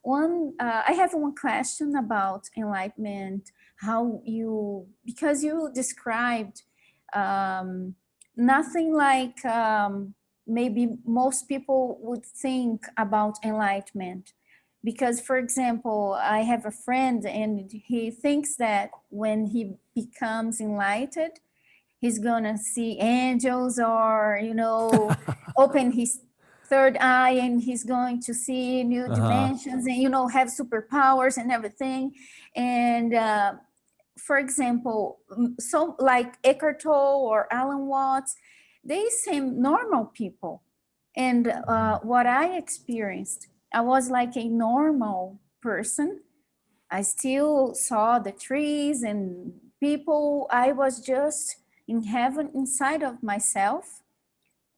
I have one question about enlightenment. Because you described nothing like maybe most people would think about enlightenment. Because, for example, I have a friend and he thinks that when he becomes enlightened, he's gonna see angels or, open his third eye and he's going to see new dimensions and, have superpowers and everything. And for example, so like Eckhart Tolle or Alan Watts, they seem normal people. And what I experienced, I was like a normal person. I still saw the trees and people. I was just in heaven inside of myself.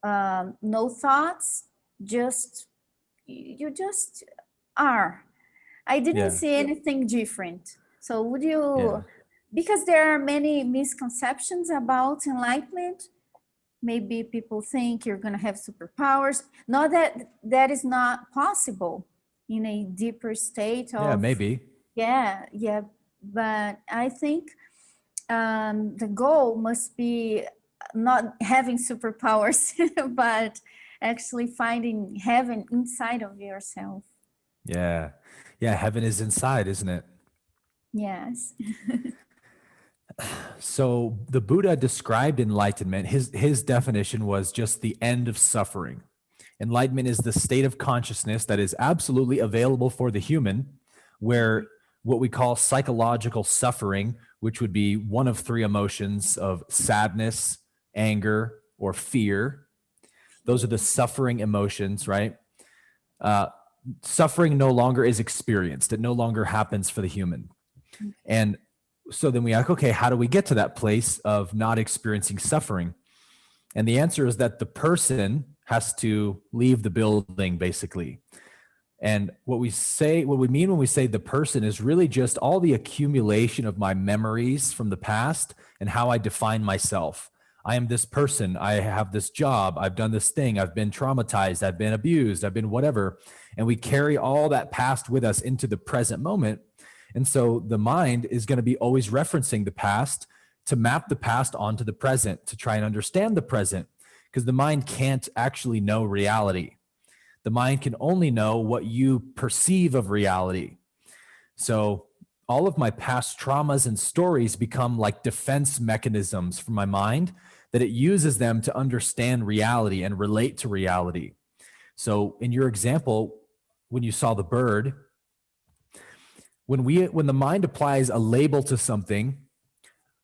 No thoughts, you just are. I didn't see anything different. So would you, because there are many misconceptions about enlightenment, maybe people think you're going to have superpowers. Not that is not possible in a deeper state of maybe. Yeah, but I think the goal must be not having superpowers, but actually finding heaven inside of yourself. Yeah, heaven is inside, isn't it? Yes. So the Buddha described enlightenment. His definition was just the end of suffering. Enlightenment is the state of consciousness that is absolutely available for the human, where what we call psychological suffering, which would be one of three emotions of sadness, anger, or fear. Those are the suffering emotions, right? Suffering no longer is experienced. It no longer happens for the human. And so then we ask, okay, how do we get to that place of not experiencing suffering? And the answer is that the person has to leave the building, basically. And what we mean when we say the person is really just all the accumulation of my memories from the past and how I define myself. I am this person. I have this job. I've done this thing. I've been traumatized. I've been abused. I've been whatever. And we carry all that past with us into the present moment. And so the mind is going to be always referencing the past to map the past onto the present, to try and understand the present, because the mind can't actually know reality. The mind can only know what you perceive of reality. So all of my past traumas and stories become like defense mechanisms for my mind, that it uses them to understand reality and relate to reality. So in your example, when you saw the bird, when the mind applies a label to something,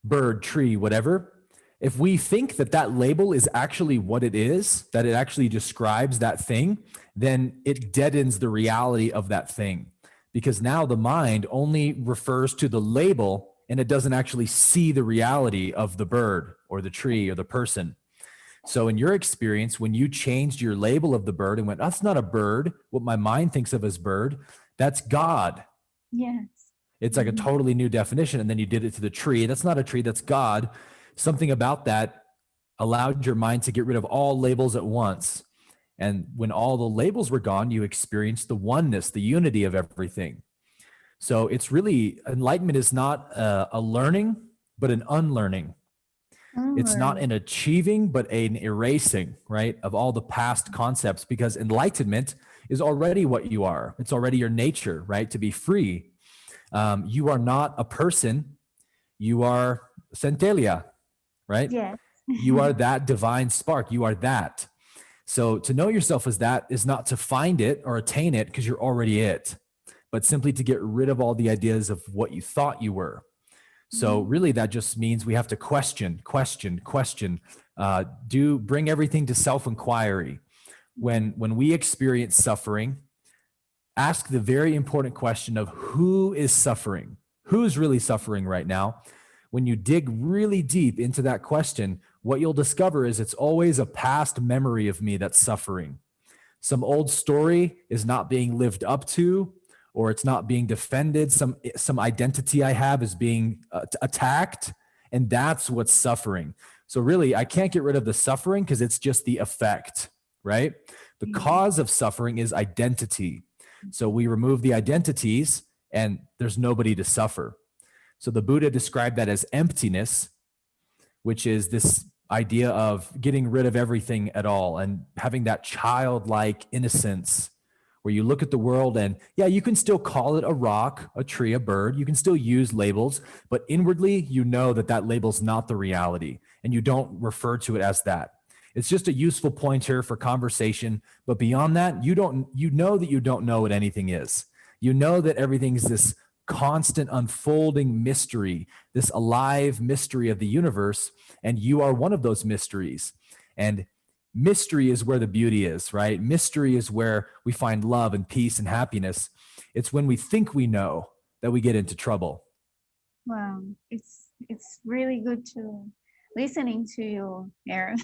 bird, tree, whatever, if we think that that label is actually what it is, that it actually describes that thing, then it deadens the reality of that thing. Because now the mind only refers to the label and it doesn't actually see the reality of the bird or the tree or the person. So in your experience, when you changed your label of the bird and went, that's not a bird, what my mind thinks of as bird, that's God. Yes. It's like a totally new definition. And then you did it to the tree. That's not a tree, that's God. Something about that allowed your mind to get rid of all labels at once. And when all the labels were gone, you experienced the oneness, the unity of everything. So it's really, enlightenment is not a learning, but an unlearning. It's not an achieving, but an erasing, right, of all the past concepts, because enlightenment is already what you are. It's already your nature, right, to be free. You are not a person. You are centellia, right? Yes. You are that divine spark. You are that. So to know yourself as that is not to find it or attain it, because you're already it, but simply to get rid of all the ideas of what you thought you were. So really that just means we have to question, bring everything to self-inquiry. When we experience suffering, ask the very important question of who is suffering? Who's really suffering right now? When you dig really deep into that question, what you'll discover is it's always a past memory of me that's suffering. Some old story is not being lived up to, or it's not being defended. Some identity I have is being attacked, and that's what's suffering. So really, I can't get rid of the suffering because it's just the effect, right? The cause of suffering is identity. So we remove the identities and there's nobody to suffer. So the Buddha described that as emptiness, which is this idea of getting rid of everything at all and having that childlike innocence where you look at the world and yeah, you can still call it a rock, a tree, a bird. You can still use labels, but inwardly, you know that that label's not the reality and you don't refer to it as that. It's just a useful pointer for conversation. But beyond that, you know that you don't know what anything is. You know that everything's this constant unfolding mystery, this alive mystery of the universe. And you are one of those mysteries. And mystery is where the beauty is, right? Mystery is where we find love and peace and happiness. It's when we think we know that we get into trouble. Wow, it's really good to listening to you, Aaron.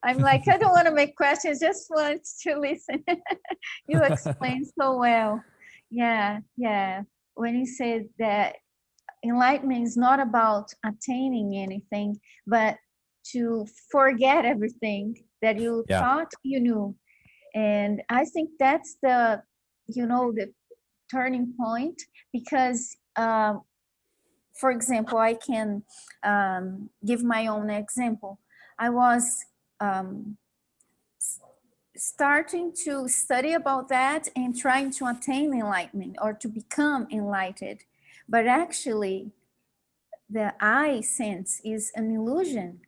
I'm like, I don't want to make questions, just want to listen. You explain so well. Yeah. When you said that enlightenment is not about attaining anything, but to forget everything that you thought you knew. And I think that's the turning point, because for example, I can give my own example. I was starting to study about that and trying to attain enlightenment or to become enlightened. But actually, the I sense is an illusion.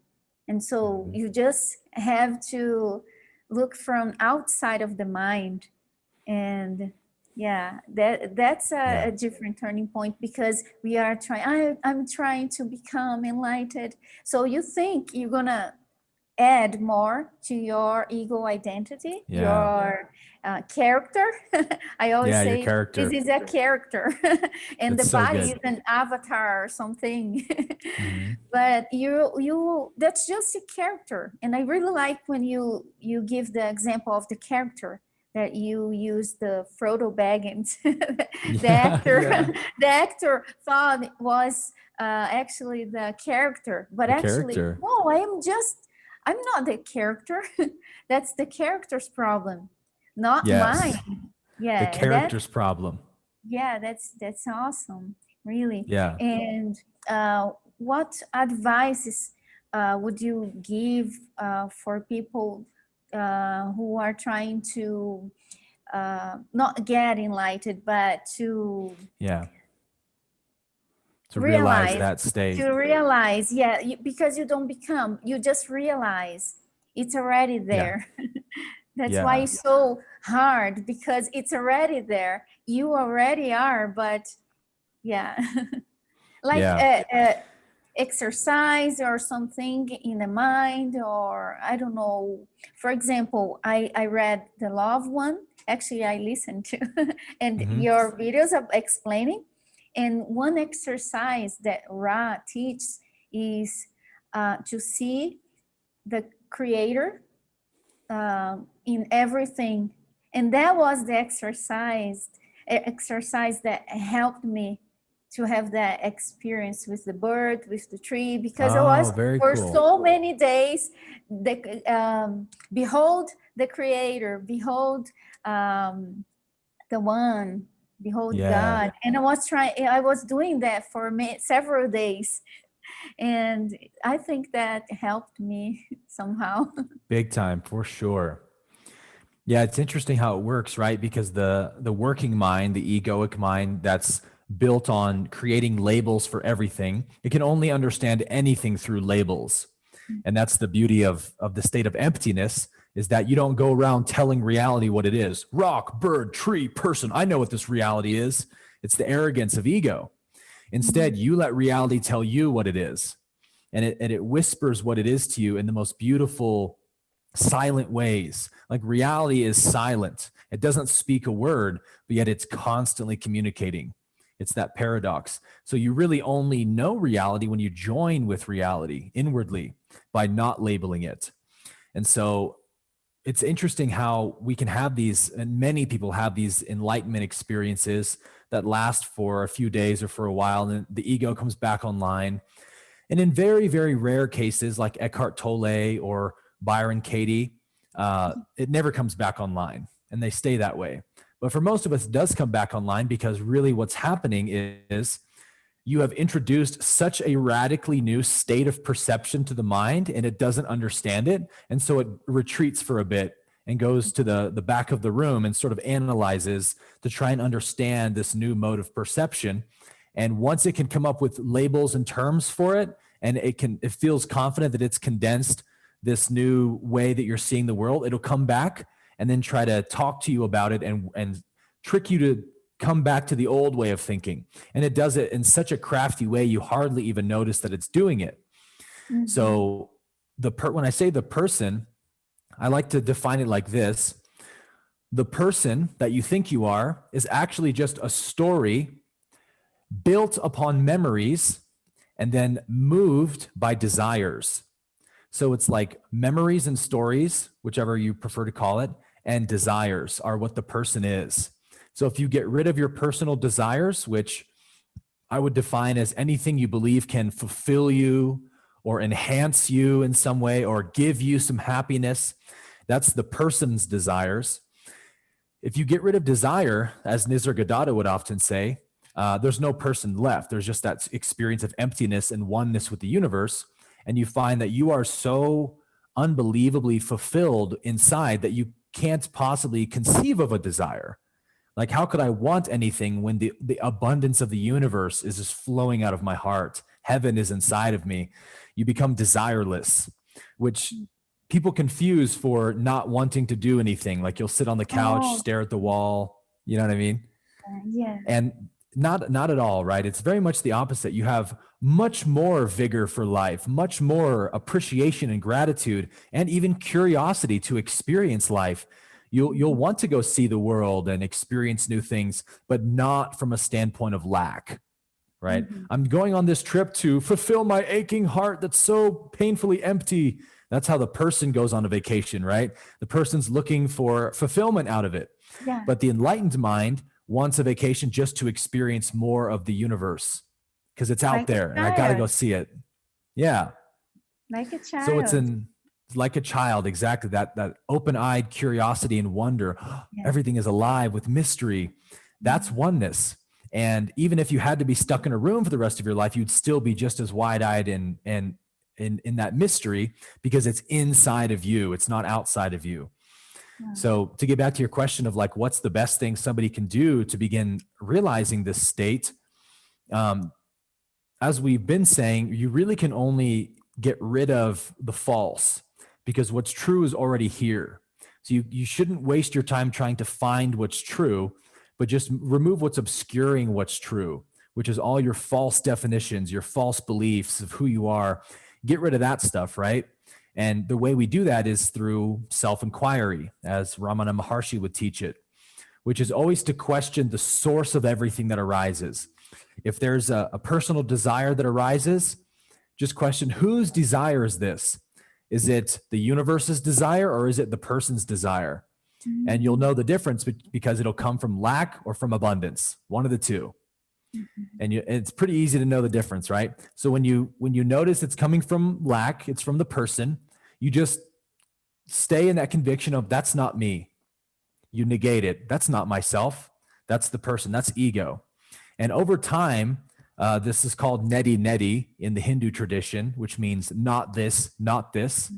And so you just have to look from outside of the mind. And yeah, that's a different turning point, because we are I'm trying to become enlightened. So you think you're gonna add more to your ego identity, your character. I always say this is a character and that's the body is an avatar or something. But you that's just a character. And I really like when you give the example of the character, that you use the Frodo Baggins. The actor thought it was actually the character, but no, I'm not the character. That's the character's problem, not mine. Yeah, the character's problem. Yeah, that's awesome, really. Yeah. And what advices would you give for people who are trying to not get enlightened, but to realize that state? To realize, because you don't become, you just realize it's already there. That's why it's so hard, because it's already there. You already are, but like exercise or something in the mind, or I don't know. For example, I read The Love One. Actually, I listened to and your videos of explaining. And one exercise that Ra teaches is to see the creator in everything. And that was the exercise that helped me to have that experience with the bird, with the tree, because I was for so many days, behold the creator, behold the one, behold God. And I was doing that for several days. And I think that helped me somehow. Big time, for sure. Yeah, it's interesting how it works, right? Because the working mind, the egoic mind that's built on creating labels for everything, it can only understand anything through labels. And that's the beauty of the state of emptiness, is that you don't go around telling reality what it is. Rock, bird, tree, person. I know what this reality is. It's the arrogance of ego. Instead, you let reality tell you what it is. And it whispers what it is to you in the most beautiful, silent ways. Like reality is silent. It doesn't speak a word, but yet it's constantly communicating. It's that paradox. So you really only know reality when you join with reality inwardly by not labeling it. And so it's interesting how we can have these, and many people have these enlightenment experiences that last for a few days or for a while, and then the ego comes back online. And in very, very rare cases, like Eckhart Tolle or Byron Katie, it never comes back online, and they stay that way. But for most of us, it does come back online because really what's happening is you have introduced such a radically new state of perception to the mind, and it doesn't understand it. And so it retreats for a bit and goes to the back of the room and sort of analyzes to try and understand this new mode of perception. And once it can come up with labels and terms for it, and it feels confident that it's condensed this new way that you're seeing the world, it'll come back and then try to talk to you about it and trick you to come back to the old way of thinking. And it does it in such a crafty way, you hardly even notice that it's doing it. Mm-hmm. So when I say the person, I like to define it like this. The person that you think you are is actually just a story built upon memories and then moved by desires. So it's like memories and stories, whichever you prefer to call it, and desires are what the person is. So if you get rid of your personal desires, which I would define as anything you believe can fulfill you or enhance you in some way or give you some happiness, that's the person's desires. If you get rid of desire, as Nisargadatta would often say, there's no person left. There's just that experience of emptiness and oneness with the universe. And you find that you are so unbelievably fulfilled inside that you can't possibly conceive of a desire. Like, how could I want anything when the abundance of the universe is just flowing out of my heart? Heaven is inside of me. You become desireless, which people confuse for not wanting to do anything. Like you'll sit on the couch, stare at the wall. You know what I mean? Yeah. And not at all, right? It's very much the opposite. You have much more vigor for life, much more appreciation and gratitude, and even curiosity to experience life. You'll want to go see the world and experience new things, but not from a standpoint of lack, right? Mm-hmm. I'm going on this trip to fulfill my aching heart that's so painfully empty. That's how the person goes on a vacation, right? The person's looking for fulfillment out of it. Yeah. But the enlightened mind wants a vacation just to experience more of the universe because it's out there and I got to go see it. Yeah. Like a child. So it's like a child, exactly. That open-eyed curiosity and wonder. Yeah. Everything is alive with mystery. That's oneness. And even if you had to be stuck in a room for the rest of your life, you'd still be just as wide-eyed and in that mystery because it's inside of you. It's not outside of you. Yeah. So to get back to your question of like, what's the best thing somebody can do to begin realizing this state? As we've been saying, you really can only get rid of the false because what's true is already here. So you shouldn't waste your time trying to find what's true, but just remove what's obscuring what's true, which is all your false definitions, your false beliefs of who you are. Get rid of that stuff, right? And the way we do that is through self-inquiry, as Ramana Maharshi would teach it, which is always to question the source of everything that arises. If there's a personal desire that arises, just question, whose desire is this? Is it the universe's desire or is it the person's desire? Mm-hmm. And you'll know the difference because it'll come from lack or from abundance, one of the two. Mm-hmm. And it's pretty easy to know the difference, right? So when you notice it's coming from lack, it's from the person, you just stay in that conviction of that's not me. You negate it. That's not myself. That's the person. That's ego. And over time, this is called neti in the Hindu tradition, which means not this, not this.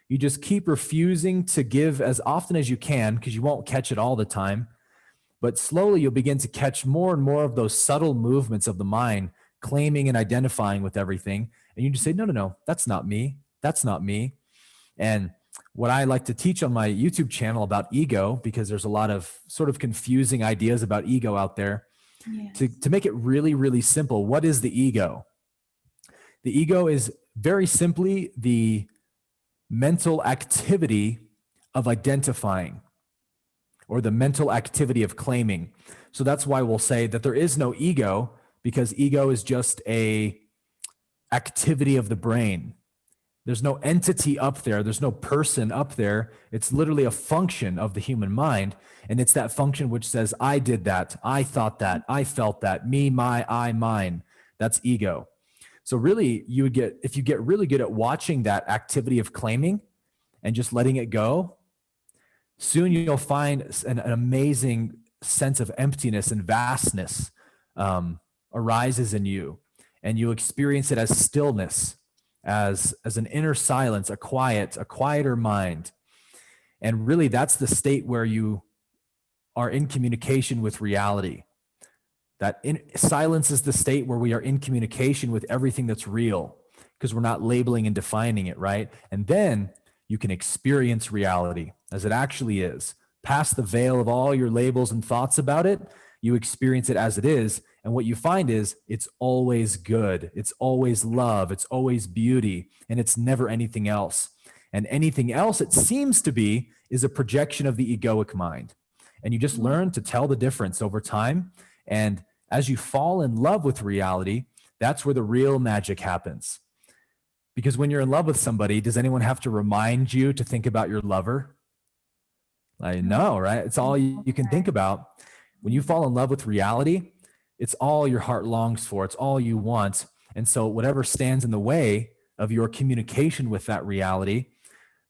You just keep refusing to give as often as you can because you won't catch it all the time. But slowly you'll begin to catch more and more of those subtle movements of the mind, claiming and identifying with everything. And you just say, no, that's not me. That's not me. And what I like to teach on my YouTube channel about ego, because there's a lot of sort of confusing ideas about ego out there, yes. To make it really, really simple, what is the ego? The ego is very simply the mental activity of identifying or the mental activity of claiming. So that's why we'll say that there is no ego, because ego is just a activity of the brain. There's no entity up there. There's no person up there. It's literally a function of the human mind. And it's that function which says, I did that. I thought that. I felt that. Me, my, I, mine. That's ego. So really, if you get really good at watching that activity of claiming and just letting it go, soon you'll find an amazing sense of emptiness and vastness arises in you, and you experience it as stillness, as an inner silence, a quieter mind. And really, that's the state where you are in communication with reality. Silence is the state where we are in communication with everything that's real, because we're not labeling and defining it, right? And then you can experience reality as it actually is. Past the veil of all your labels and thoughts about it, you experience it as it is. And what you find is it's always good. It's always love. It's always beauty. And it's never anything else. And anything else, it seems to be, is a projection of the egoic mind. And you just learn to tell the difference over time. And as you fall in love with reality, that's where the real magic happens. Because when you're in love with somebody, does anyone have to remind you to think about your lover? I know, right? It's all you can think about. When you fall in love with reality, it's all your heart longs for. It's all you want. And so whatever stands in the way of your communication with that reality,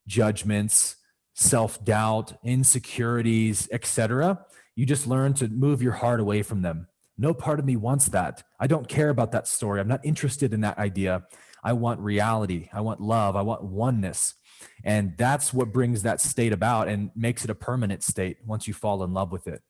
judgments, self-doubt, insecurities, etc., you just learn to move your heart away from them. No part of me wants that. I don't care about that story. I'm not interested in that idea. I want reality. I want love. I want oneness. And that's what brings that state about and makes it a permanent state once you fall in love with it.